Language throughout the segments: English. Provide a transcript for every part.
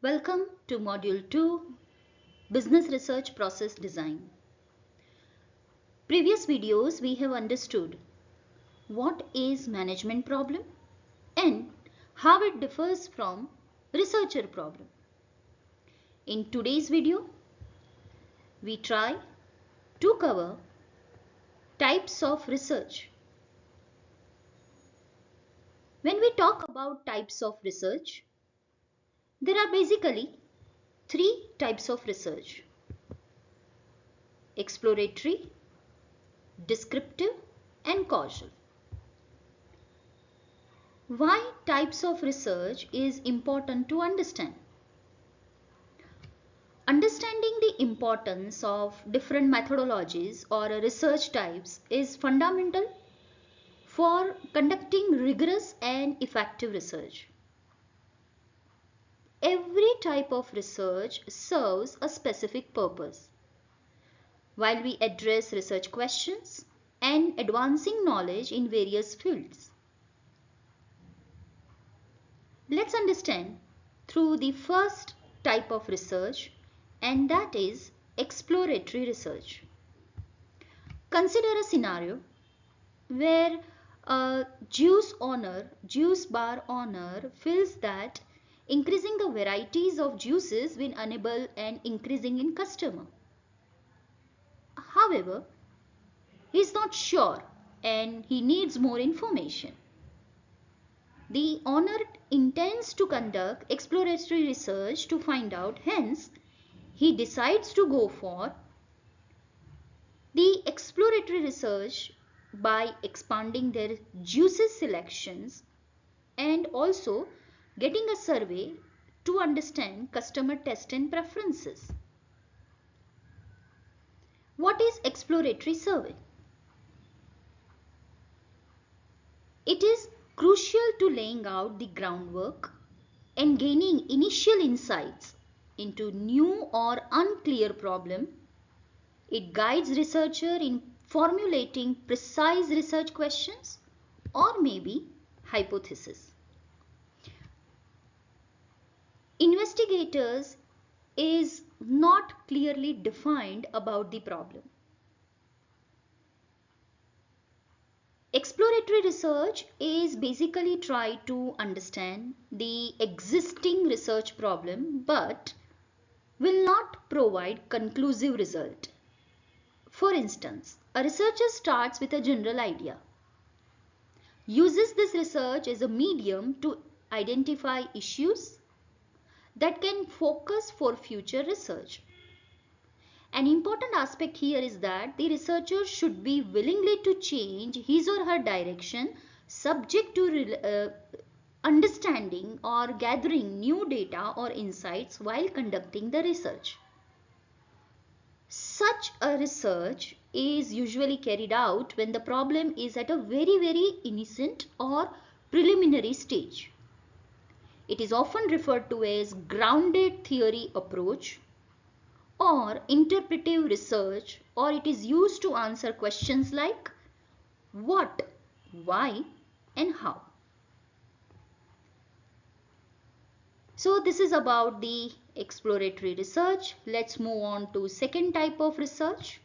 Welcome to Module 2, Business Research Process Design. Previous videos we have understood what is management problem and how it differs from researcher problem. In today's video, we try to cover types of research. When we talk about types of research, there are basically three types of research: exploratory, descriptive, and causal. Why types of research is important to understand? Understanding the importance of different methodologies or research types is fundamental for conducting rigorous and effective research. Every type of research serves a specific purpose. While we address research questions and advancing knowledge in various fields. Let's understand through the first type of research, and that is exploratory research. Consider a scenario where a juice bar owner feels that increasing the varieties of juices will enable an increasing in customer. However, he is not sure and he needs more information. The owner intends to conduct exploratory research to find out, hence he decides to go for the exploratory research by expanding their juices selections and also getting a survey to understand customer taste and preferences. What is exploratory survey? It is crucial to laying out the groundwork and gaining initial insights into new or unclear problem. It guides researcher in formulating precise research questions or maybe hypothesis. Investigators is not clearly defined about the problem. Exploratory research is basically try to understand the existing research problem but will not provide conclusive result. For instance, a researcher starts with a general idea, uses this research as a medium to identify issues that can focus for future research. An important aspect here is that the researcher should be willingly to change his or her direction subject to understanding or gathering new data or insights while conducting the research. Such a research is usually carried out when the problem is at a very innocent or preliminary stage. It is often referred to as grounded theory approach or interpretive research, or it is used to answer questions like what, why, and how. So this is about the exploratory research. Let's move on to second type of research,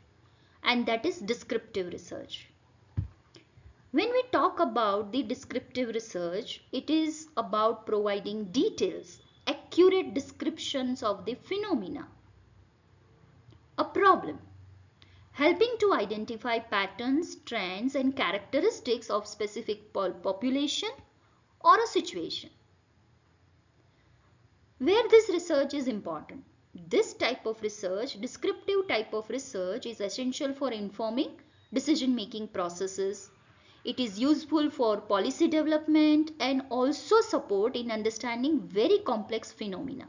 and that is descriptive research. When we talk about the descriptive research, it is about providing details, accurate descriptions of the phenomena, a problem, helping to identify patterns, trends, and characteristics of specific population or a situation. Where this research is important? This type of research, descriptive type of research, is essential for informing decision-making processes. It is useful for policy development and also support in understanding very complex phenomena.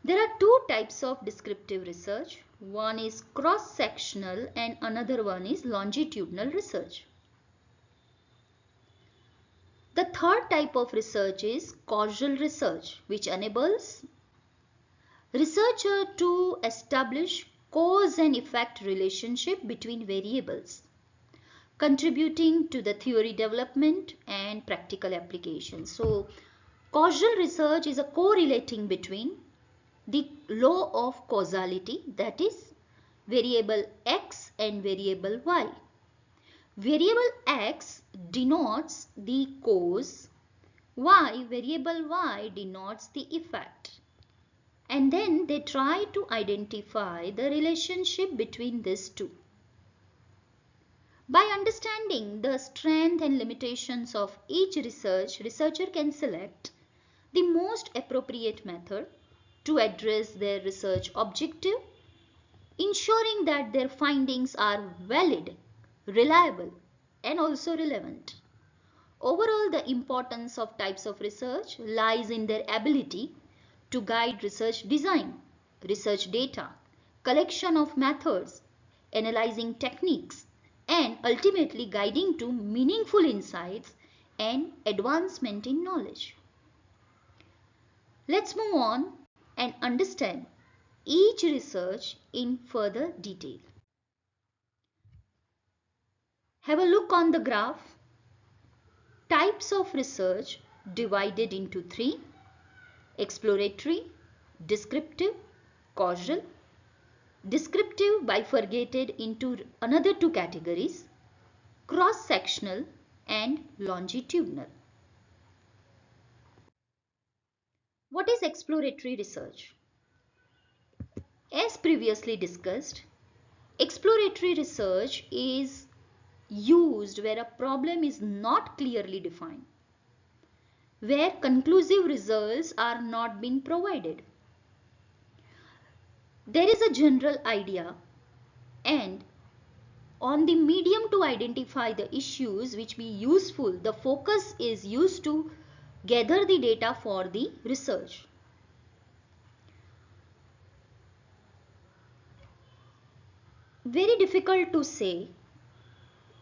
There are two types of descriptive research. One is cross-sectional and another one is longitudinal research. The third type of research is causal research, which enables researcher to establish cause and effect relationship between variables, contributing to the theory development and practical application. So Causal research is a correlating between the law of causality, that is variable x and variable y. Variable x denotes the cause, variable y denotes the effect. And then they try to identify the relationship between these two. By understanding the strength and limitations of each researcher can select the most appropriate method to address their research objective, ensuring that their findings are valid, reliable, and also relevant. Overall, the importance of types of research lies in their ability to guide research design, research data, collection of methods, analyzing techniques, and ultimately guiding to meaningful insights and advancement in knowledge. Let's move on and understand each research in further detail. Have a look on the graph. Types of research divided into three: exploratory, descriptive, causal. Descriptive bifurcated into another two categories: cross-sectional and longitudinal. What is exploratory research? As previously discussed, exploratory research is used where a problem is not clearly defined, where conclusive results are not being provided. There is a general idea, and on the medium to identify the issues which be useful, the focus is used to gather the data for the research. Very difficult to say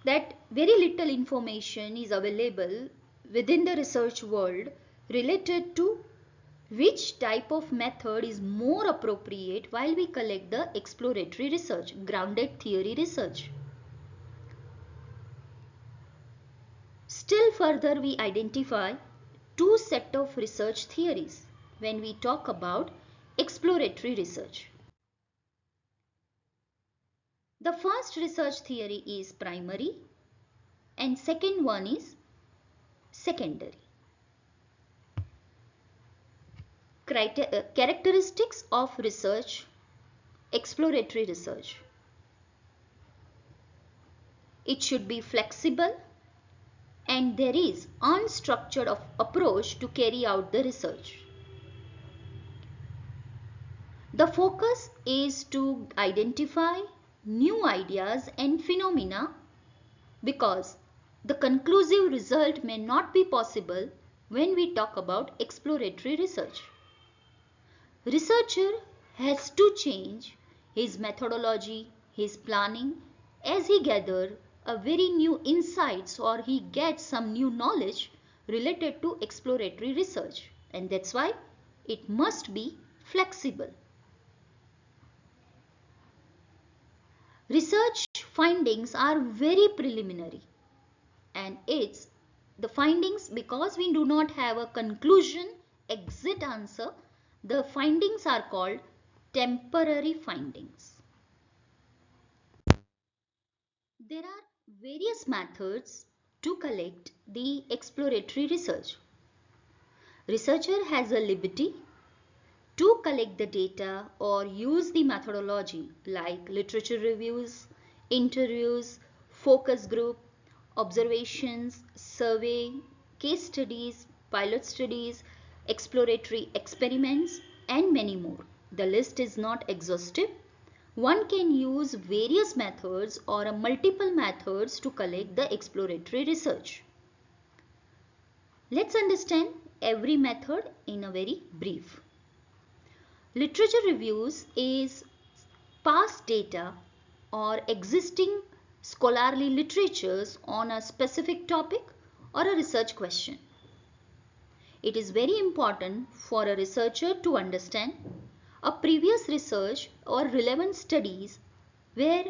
that very little information is available within the research world related to which type of method is more appropriate while we collect the exploratory research, grounded theory research. Still further, we identify two sets of research theories when we talk about exploratory research. The first research theory is primary and second one is secondary. Characteristics of research, exploratory research. It should be flexible and there is unstructured approach to carry out the research. The focus is to identify new ideas and phenomena because the conclusive result may not be possible when we talk about exploratory research. Researcher has to change his methodology, his planning as he gathers a very new insights or he gets some new knowledge related to exploratory research, and that's why it must be flexible. Research findings are very preliminary, and it's the findings, because we do not have a conclusion exit answer, the findings are called temporary findings. There are various methods to collect the exploratory research. Researcher has a liberty to collect the data or use the methodology like literature reviews, interviews, focus group, observations, survey, case studies, pilot studies, exploratory experiments, and many more. The list is not exhaustive. One can use various methods or multiple methods to collect the exploratory research. Let's understand every method in a very brief. Literature reviews is past data or existing scholarly literatures on a specific topic or a research question. It is very important for a researcher to understand a previous research or relevant studies where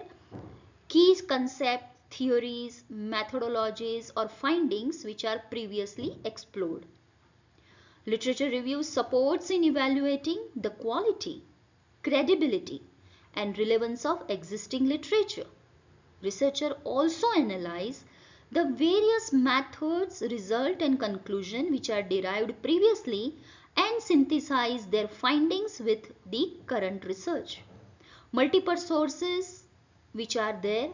key concepts, theories, methodologies or findings which are previously explored. Literature review supports in evaluating the quality, credibility, and relevance of existing literature. Researchers also analyze the various methods, result, and conclusion which are derived previously and synthesize their findings with the current research. Multiple sources which are there,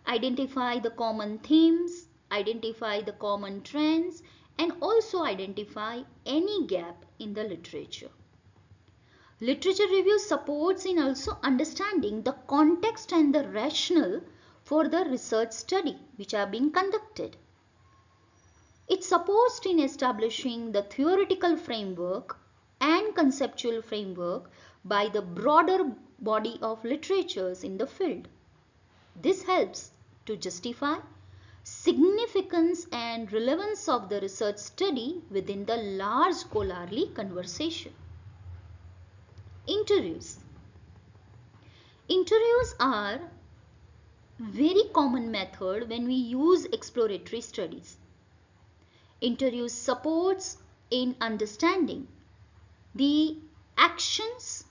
identify the common themes, identify the common trends, and also identify any gap in the literature. Literature review supports in also understanding the context and the rationale for the research study which are being conducted. It supports in establishing the theoretical framework and conceptual framework by the broader body of literatures in the field. This helps to justify significance and relevance of the research study within the large scholarly conversation. Interviews. Interviews are very common method when we use exploratory studies. Interviews supports in understanding the actions,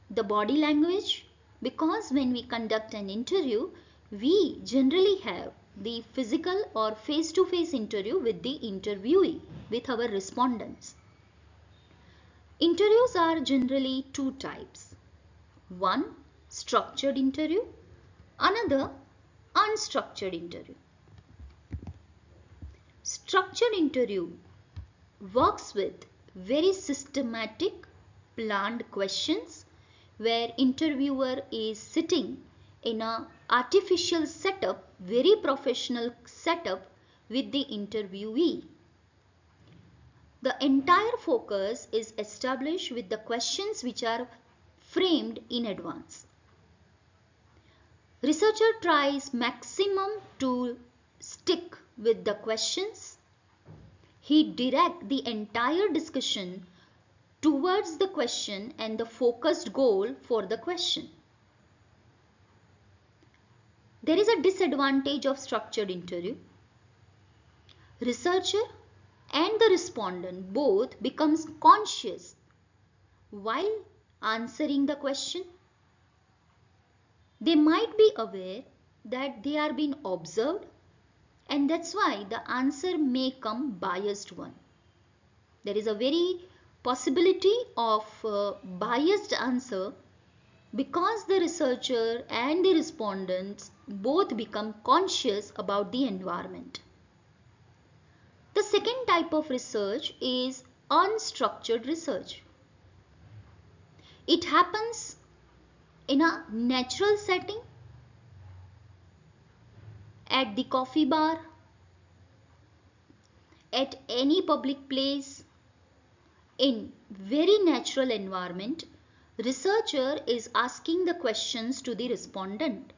the body language, because when we conduct an interview, we generally have the physical or face-to-face interview with the interviewee, with our respondents. Interviews are generally two types. One, structured interview, another, unstructured interview. Structured interview works with very systematic, planned questions where interviewer is sitting in a artificial setup, very professional setup with the interviewee. The entire focus is established with the questions which are framed in advance. Researcher tries maximum to stick with the questions. He directs the entire discussion towards the question and the focused goal for the question. There is a disadvantage of structured interview. Researcher and the respondent both becomes conscious while answering the question. They might be aware that they are being observed, and that's why the answer may come biased one. There is a very possibility of biased answer because the researcher and the respondents both become conscious about the environment. The second type of research is unstructured research. It happens in a natural setting, at the coffee bar, at any public place, in very natural environment. Researcher is asking the questions to the respondent.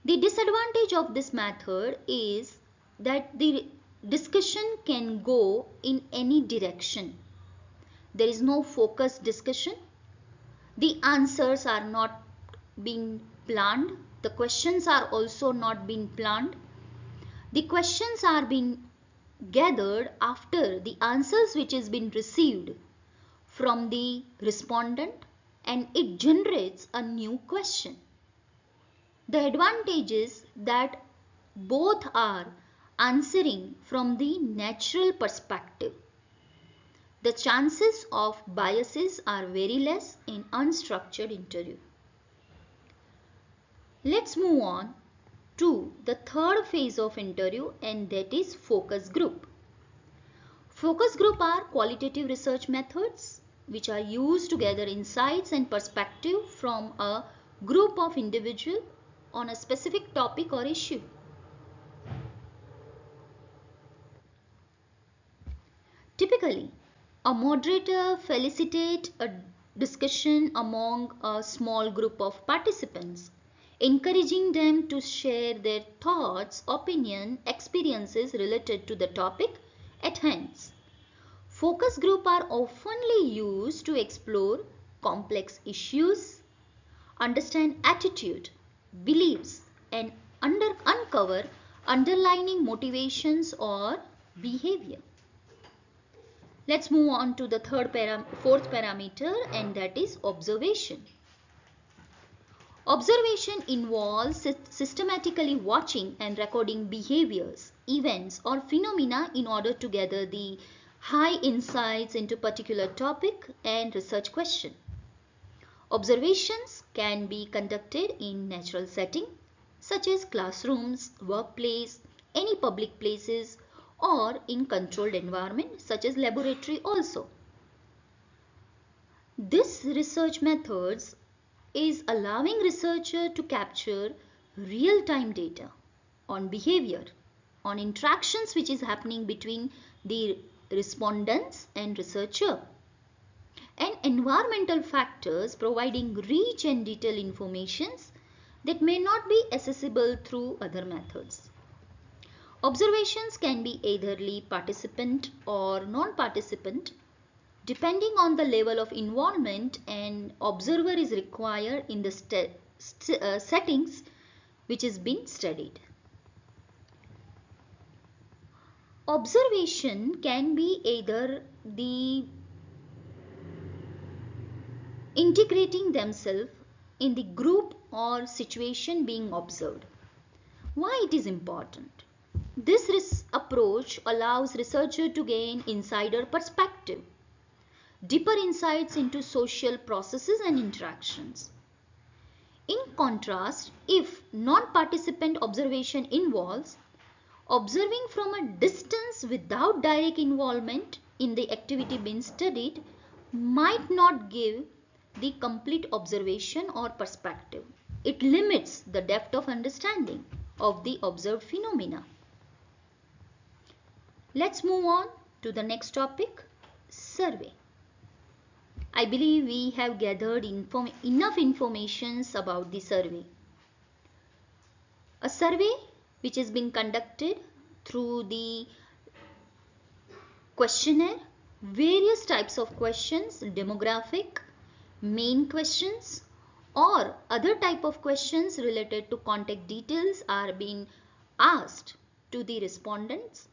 The disadvantage of this method is that the discussion can go in any direction. There is no focused discussion. The answers are not being planned. The questions are also not being planned. The questions are being gathered after the answers which has been received from the respondent, and it generates a new question. The advantage is that both are answering from the natural perspective. The chances of biases are very less in unstructured interview. Let's move on to the third phase of interview, and that is focus group. Focus group are qualitative research methods which are used to gather insights and perspective from a group of individuals on a specific topic or issue. Typically, a moderator facilitates a discussion among a small group of participants, encouraging them to share their thoughts, opinion, experiences related to the topic at hand. Focus groups are often used to explore complex issues, understand attitude, beliefs, and uncover underlying motivations or behavior. Let's move on to the fourth parameter, and that is observation. Observation involves systematically watching and recording behaviors, events or phenomena in order to gather the high insights into particular topic and research question. Observations can be conducted in natural setting such as classrooms, workplace, any public places, or in controlled environment such as laboratory also. This research methods is allowing researcher to capture real-time data on behavior, on interactions which is happening between the respondents and researcher, and environmental factors, providing rich and detailed informations that may not be accessible through other methods. Observations can be either participant or non-participant depending on the level of involvement and observer is required in the settings which is being studied. Observation can be either the integrating themselves in the group or situation being observed. Why it is important? This approach allows researcher to gain insider perspective, deeper insights into social processes and interactions. In contrast, if non-participant observation involves observing from a distance without direct involvement in the activity being studied, might not give the complete observation or perspective. It limits the depth of understanding of the observed phenomena. Let's move on to the next topic, survey. I believe we have gathered enough information about the survey. A survey which is being conducted through the questionnaire, various types of questions, demographic, main questions, or other type of questions related to contact details are being asked to the respondents.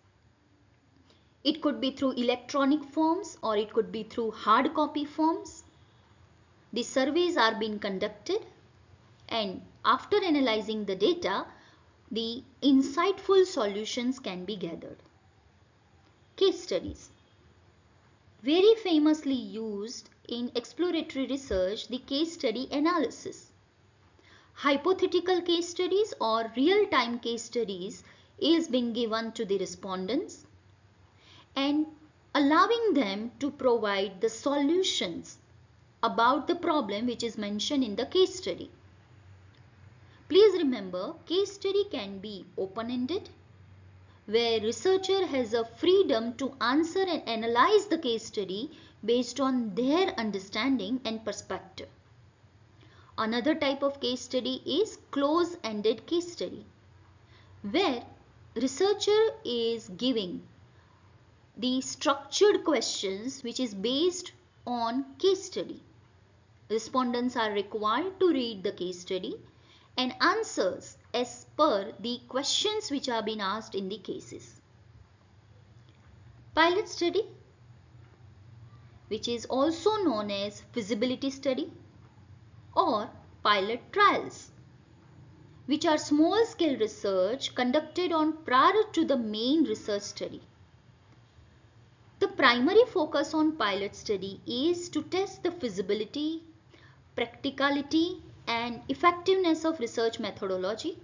It could be through electronic forms or it could be through hard copy forms. The surveys are being conducted, and after analyzing the data, the insightful solutions can be gathered. Case studies. Very famously used in exploratory research, the case study analysis. Hypothetical case studies or real-time case studies is being given to the respondents and allowing them to provide the solutions about the problem which is mentioned in the case study. Please remember, case study can be open-ended, where researcher has a freedom to answer and analyze the case study based on their understanding and perspective. Another type of case study is close-ended case study, where researcher is giving the structured questions which is based on case study. Respondents are required to read the case study and answers as per the questions which are being asked in the cases. Pilot study, which is also known as feasibility study or pilot trials, which are small scale research conducted on prior to the main research study. The primary focus on pilot study is to test the feasibility, practicality and effectiveness of research methodology,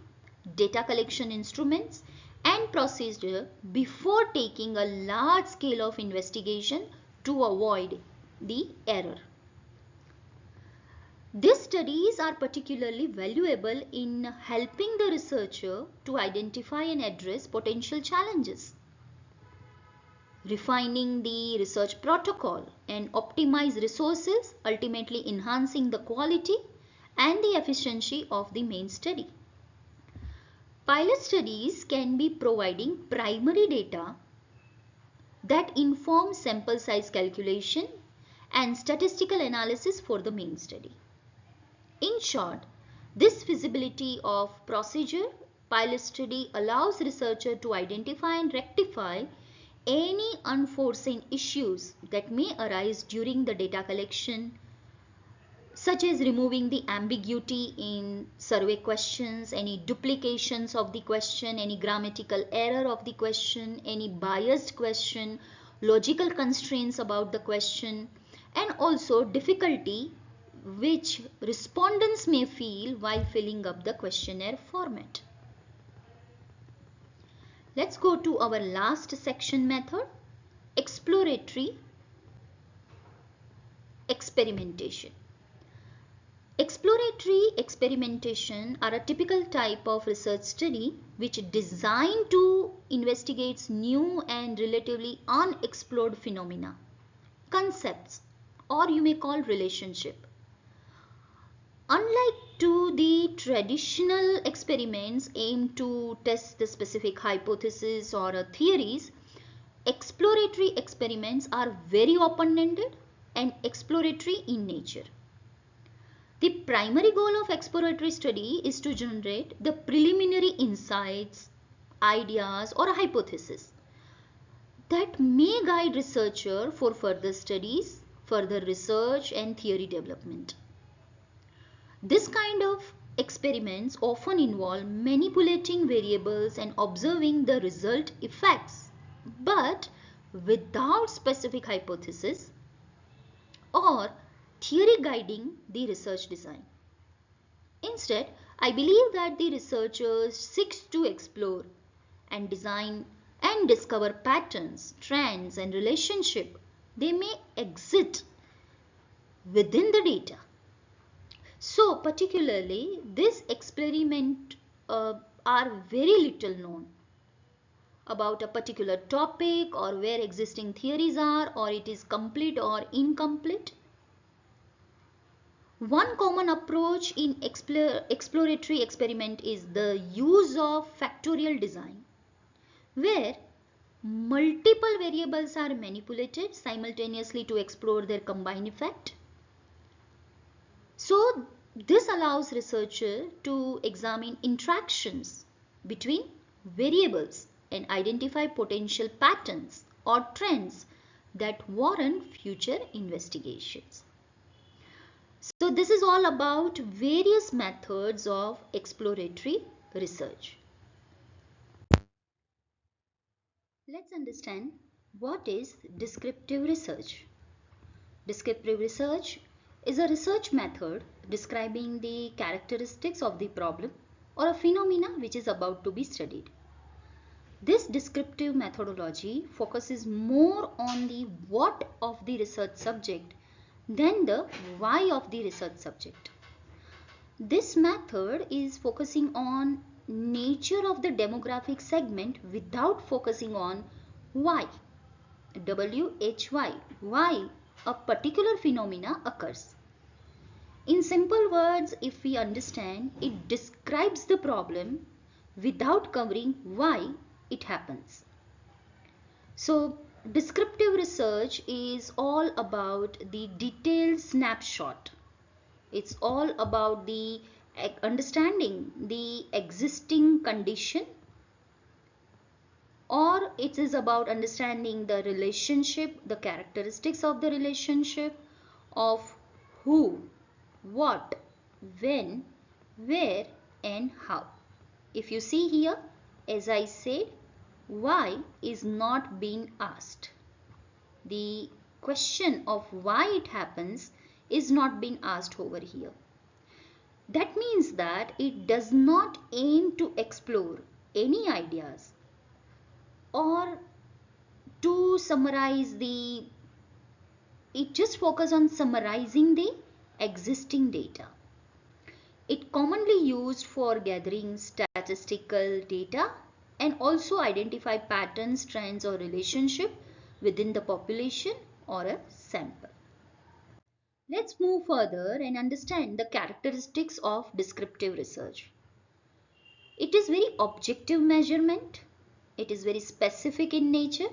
data collection instruments and procedure before taking a large scale of investigation to avoid the error. These studies are particularly valuable in helping the researcher to identify and address potential challenges, refining the research protocol and optimize resources, ultimately enhancing the quality and the efficiency of the main study. Pilot studies can be providing primary data that inform sample size calculation and statistical analysis for the main study. In short, this feasibility of procedure pilot study allows researcher to identify and rectify any unforeseen issues that may arise during the data collection, such as removing the ambiguity in survey questions, any duplications of the question, any grammatical error of the question, any biased question, logical constraints about the question, and also difficulty which respondents may feel while filling up the questionnaire format. Let's go to our last section method, exploratory experimentation. Exploratory experimentation are a typical type of research study which is designed to investigate new and relatively unexplored phenomena, concepts, or you may call relationship. Unlike to the traditional experiments aimed to test the specific hypothesis or theories, exploratory experiments are very open-ended and exploratory in nature. The primary goal of exploratory study is to generate the preliminary insights, ideas, or a hypothesis that may guide researcher for further studies, further research, and theory development. This kind of experiments often involve manipulating variables and observing the result effects, but without specific hypothesis or theory guiding the research design. Instead, I believe that the researchers seeks to explore and design and discover patterns, trends, and relationships they may exist within the data. So, particularly, this experiment are very little known about a particular topic or where existing theories are, or it is complete or incomplete. One common approach in exploratory experiment is the use of factorial design, where multiple variables are manipulated simultaneously to explore their combined effect. So this allows researchers to examine interactions between variables and identify potential patterns or trends that warrant future investigations. So this is all about various methods of exploratory research. Let's understand what is descriptive research. Descriptive research is a research method describing the characteristics of the problem or a phenomena which is about to be studied. This descriptive methodology focuses more on the what of the research subject than the why of the research subject. This method is focusing on nature of the demographic segment without focusing on why, why a particular phenomena occurs. In simple words, if we understand, it describes the problem without covering why it happens. So, descriptive research is all about the detailed snapshot. It's all about the understanding the existing condition, or it is about understanding the relationship, the characteristics of the relationship of who, what, when, where, and how. If you see here, as I said, why is not being asked. The question of why it happens is not being asked over here. That means that it does not aim to explore any ideas or to summarize it just focuses on summarizing the existing data. It commonly used for gathering statistical data and also identify patterns, trends, or relationship within the population or a sample. Let's move further and understand the characteristics of descriptive research. It is very objective measurement. It is very specific in nature,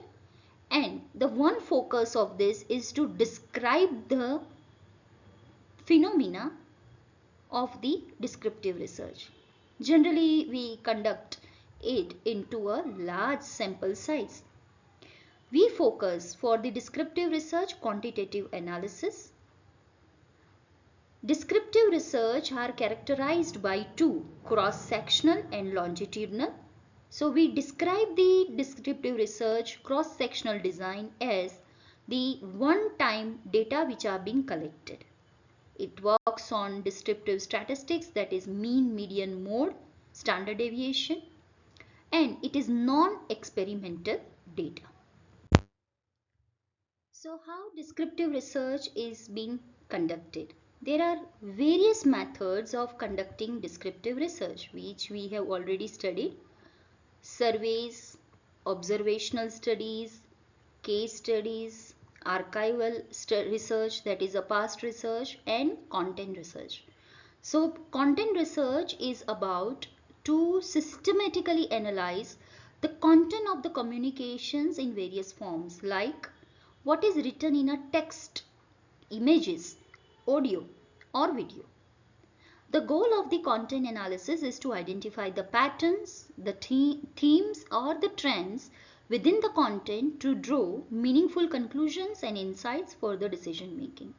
and the one focus of this is to describe the phenomena of the descriptive research. Generally, we conduct it into a large sample size. We focus for the descriptive research quantitative analysis. Descriptive research are characterized by two, cross-sectional and longitudinal. So we describe the descriptive research cross-sectional design as the one-time data which are being collected. It works on descriptive statistics, that is mean, median, mode, standard deviation, and it is non-experimental data. So how descriptive research is being conducted? There are various methods of conducting descriptive research which we have already studied. Surveys, observational studies, case studies, archival research, that is a past research, and content research. So content research is about to systematically analyze the content of the communications in various forms, like what is written in a text, images, audio or video. The goal of the content analysis is to identify the patterns, the themes or the trends within the content to draw meaningful conclusions and insights for the decision making.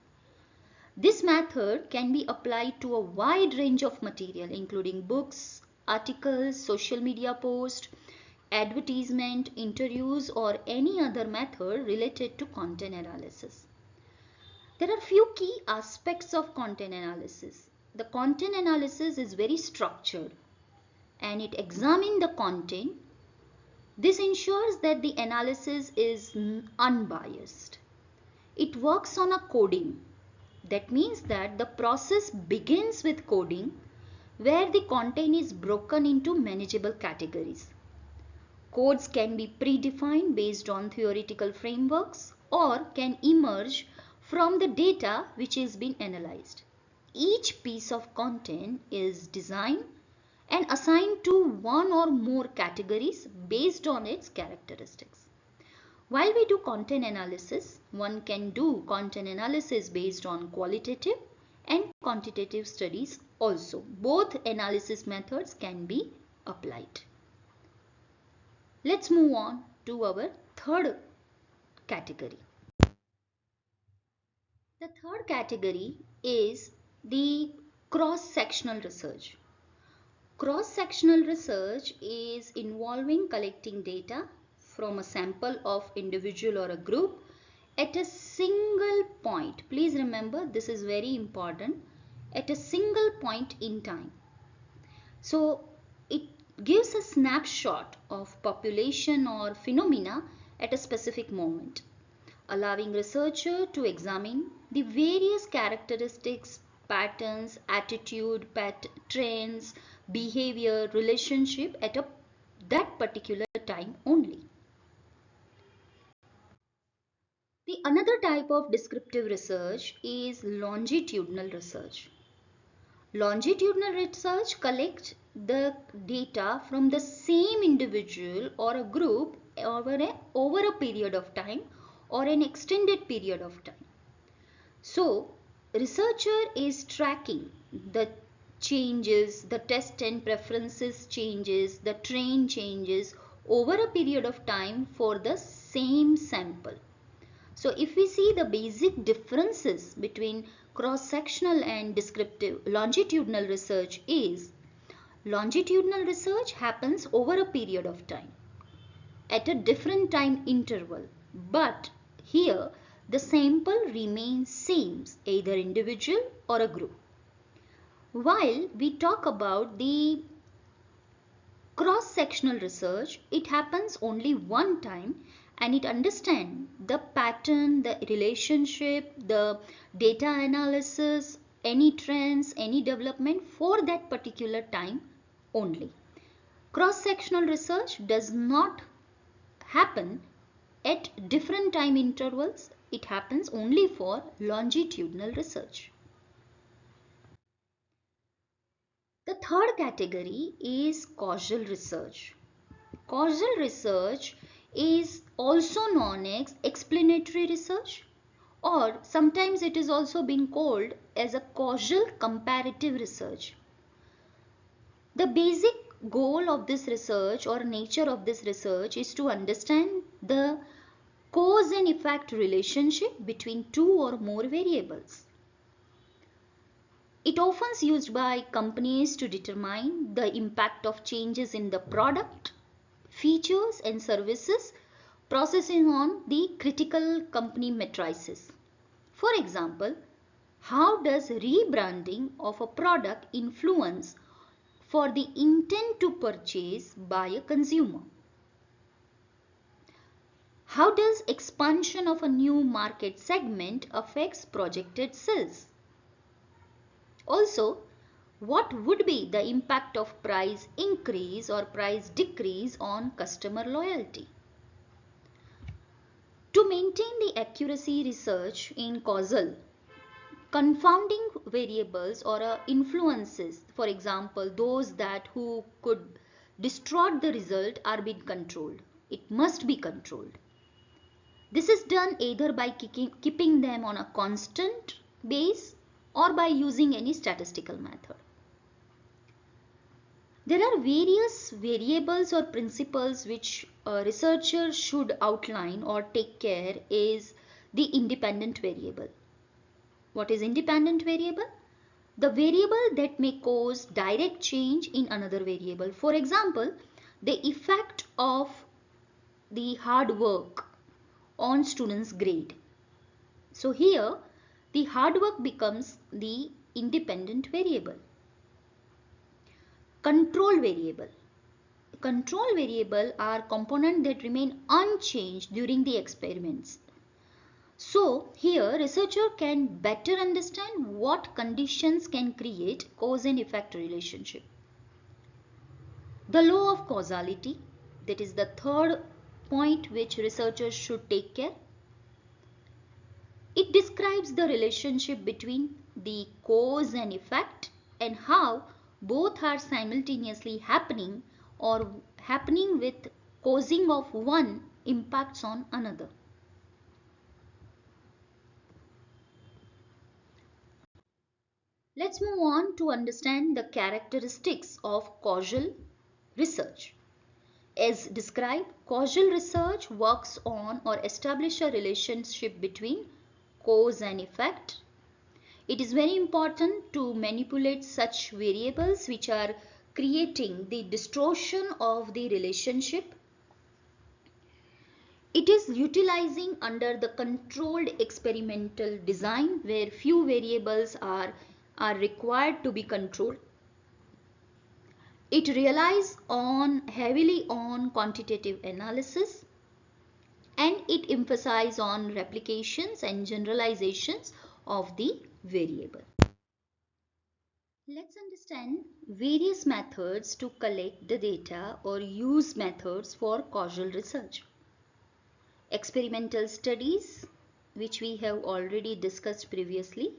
This method can be applied to a wide range of material including books, articles, social media posts, advertisement, interviews or any other method related to content analysis. There are few key aspects of content analysis. The content analysis is very structured and it examines the content. This ensures that the analysis is unbiased. It works on a coding. That means that the process begins with coding where the content is broken into manageable categories. Codes can be predefined based on theoretical frameworks or can emerge from the data which is being analyzed. Each piece of content is designed and assigned to one or more categories based on its characteristics. While we do content analysis, one can do content analysis based on qualitative and quantitative studies also. Both analysis methods can be applied. Let's move on to our third category. The third category is the cross-sectional research. Cross-sectional research is involving collecting data from a sample of individual or a group at a single point. Please remember, this is very important, at a single point in time. So it gives a snapshot of population or phenomena at a specific moment, allowing researcher to examine the various characteristics, patterns, attitude, trends, behavior, relationship at that particular time only. The another type of descriptive research is longitudinal research. Longitudinal research collects the data from the same individual or a group over a period of time or an extended period of time. So, researcher is tracking the changes, the test and preferences changes, the trend changes over a period of time for the same sample. So if we see the basic differences between cross-sectional and descriptive longitudinal research is, longitudinal research happens over a period of time at a different time interval, but here the sample remains same, either individual or a group. While we talk about the cross-sectional research, it happens only one time and it understands the pattern, the relationship, the data analysis, any trends, any development for that particular time only. Cross-sectional research does not happen at different time intervals. It happens only for longitudinal research. The third category is causal research. Causal research is also known as explanatory research, or sometimes it is also been called as a causal comparative research. The basic goal of this research or nature of this research is to understand the cause and effect relationship between two or more variables. It often is used by companies to determine the impact of changes in the product, features and services processing on the critical company matrices. For example, how does rebranding of a product influence for the intent to purchase by a consumer? How does expansion of a new market segment affects projected sales? Also, what would be the impact of price increase or price decrease on customer loyalty? To maintain the accuracy research in causal, confounding variables or influences, for example, those that who could distort the result are being controlled. It must be controlled. This is done either by keeping them on a constant base or by using any statistical method. There are various variables or principles which a researcher should outline or take care is the independent variable. What is independent variable? The variable that may cause direct change in another variable. For example, the effect of the hard work on students' grade. So here the hard work becomes the independent variable. Control variable. Control variable are components that remain unchanged during the experiments. So here researcher can better understand what conditions can create cause and effect relationship. The law of causality, that is the third point which researchers should take care. It describes the relationship between the cause and effect and how both are simultaneously happening or happening with causing of one impacts on another. Let's move on to understand the characteristics of causal research. As described, causal research works on or establishes a relationship between cause and effect. It is very important to manipulate such variables which are creating the distortion of the relationship. It is utilizing under the controlled experimental design where few variables are required to be controlled. It relies heavily on quantitative analysis and it emphasizes on replications and generalizations of the variable. Let's understand various methods to collect the data or use methods for causal research. Experimental studies, which we have already discussed previously.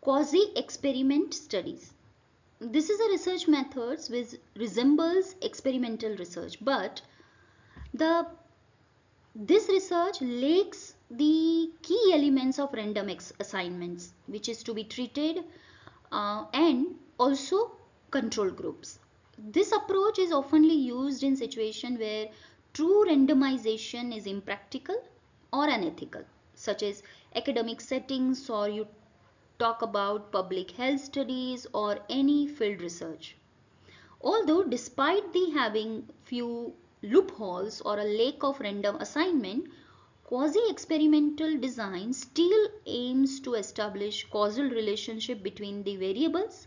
Quasi-experiment studies. This is a research method which resembles experimental research, but this research lacks the key elements of random assignments, which is to be treated and also control groups. This approach is often used in situations where true randomization is impractical or unethical, such as academic settings, or you talk about public health studies or any field research. Although despite the having few loopholes or a lack of random assignment, quasi-experimental design still aims to establish causal relationship between the variables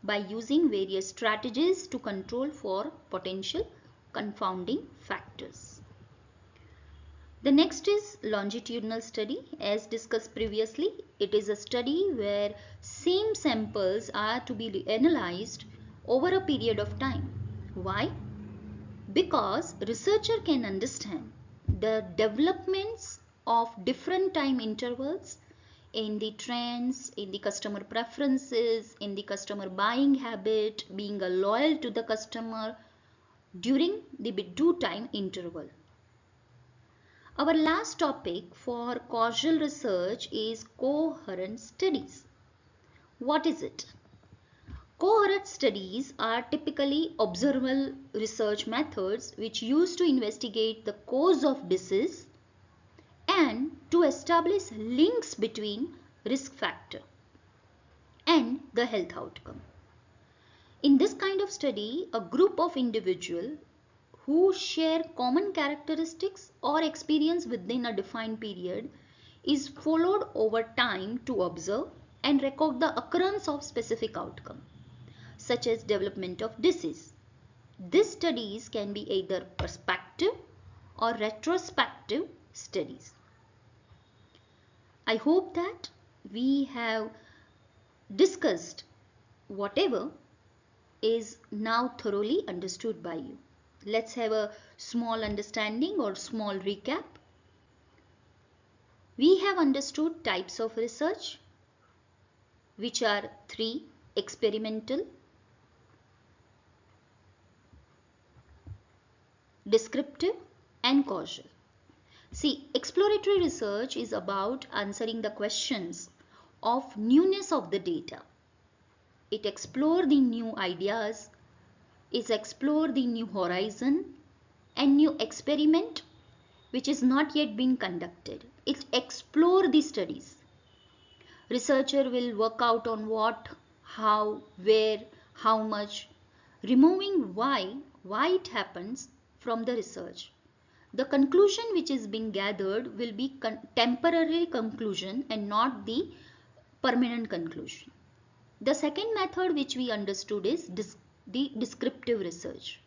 by using various strategies to control for potential confounding factors. The next is longitudinal study. As discussed previously, it is a study where same samples are to be analyzed over a period of time. Why? Because researcher can understand the developments of different time intervals in the trends, in the customer preferences, in the customer buying habit, being loyal to the customer during the due time interval. Our last topic for causal research is cohort studies. What is it? Cohort studies are typically observable research methods which used to investigate the cause of disease and to establish links between risk factor and the health outcome. In this kind of study, a group of individuals who share common characteristics or experience within a defined period is followed over time to observe and record the occurrence of specific outcome, such as development of disease. These studies can be either prospective or retrospective studies. I hope that we have discussed whatever is now thoroughly understood by you. Let's have a small understanding or small recap. We have understood types of research, which are three: experimental, descriptive, and causal. See, exploratory research is about answering the questions of newness of the data. It explores the new ideas, it explores the new horizon and new experiment which is not yet being conducted. It explores the studies. Researcher will work out on what, how, where, how much, removing why it happens from the research. The conclusion which is being gathered will be temporary conclusion and not the permanent conclusion. The second method which we understood is the descriptive research.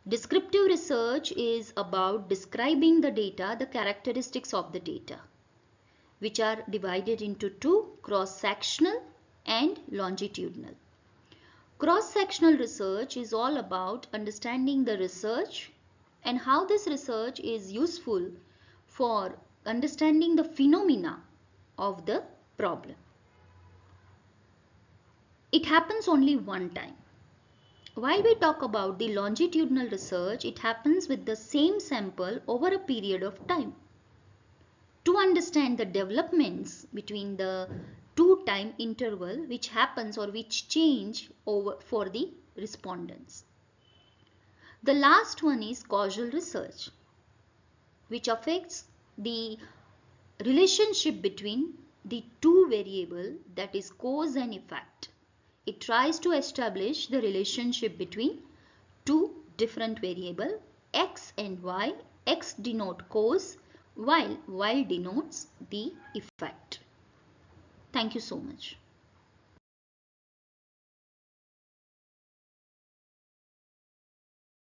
Descriptive research is about describing the data, the characteristics of the data, which are divided into two: cross-sectional and longitudinal. Cross-sectional research is all about understanding the research and how this research is useful for understanding the phenomena of the problem. It happens only one time. While we talk about the longitudinal research, it happens with the same sample over a period of time to understand the developments between the two time interval which happens or which change over for the respondents. The last one is causal research, which affects the relationship between the two variables, that is cause and effect. It tries to establish the relationship between two different variables, x and y. X denote cause while y denotes the effect. Thank you so much.